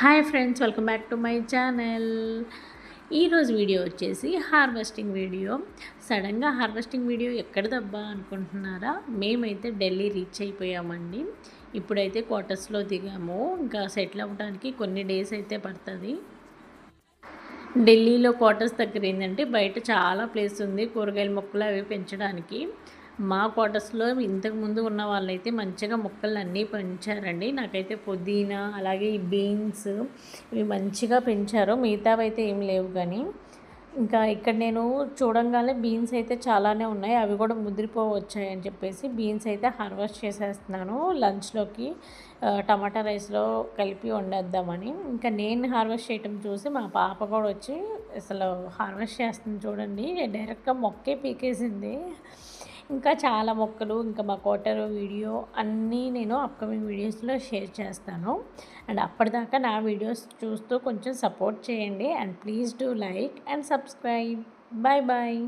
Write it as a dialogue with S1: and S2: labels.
S1: Hi friends, welcome back to my channel. ఈరోజు video వచ్చేసి harvesting video. సడన్గా harvesting video ఎక్కడిదబ్బా అనుకుంటున్నారా? మేమైతే ఢిల్లీ రీచ్ అయిపోయామండి. ఇప్పుడైతే క్వార్టర్స్లో దిగాము. ఇంకా సెటిల్ అవ్వడానికి కొన్ని డేస్ అయితే పడుతుంది. ఢిల్లీలో క్వార్టర్స్ దగ్గర ఏంటంటే బయట చాలా ప్లేస్ ఉంది కూరగాయల మొక్కలు అవి పెంచడానికి. మా క్వార్టర్స్లో ఇంతకుముందు ఉన్న వాళ్ళైతే మంచిగా మొక్కలు అన్నీ పెంచారండి. నాకైతే పుదీనా అలాగే ఈ బీన్స్ ఇవి మంచిగా పెంచారు. మిగతావి అయితే ఏం లేవు. కానీ ఇంకా ఇక్కడ నేను చూడంగానే బీన్స్ అయితే చాలానే ఉన్నాయి. అవి కూడా ముదిరిపోవచ్చాయని చెప్పేసి బీన్స్ అయితే హార్వెస్ట్ చేసేస్తున్నాను లంచ్లోకి. టమాటా రైస్లో కలిపి వండేద్దామని. ఇంకా నేను హార్వెస్ట్ చేయటం చూసి మా పాప కూడా వచ్చి అసలు హార్వెస్ట్ చేస్తుంది చూడండి. డైరెక్ట్గా మొక్కే పీకేసింది. ఇంకా చాలా మొక్కలు, ఇంకా మా క్వార్టర్ వీడియో అన్నీ నేను అప్కమింగ్ వీడియోస్లో షేర్ చేస్తాను. అండ్ అప్పటిదాకా నా వీడియోస్ చూస్తూ కొంచెం సపోర్ట్ చేయండి. And please do like and subscribe. Bye bye.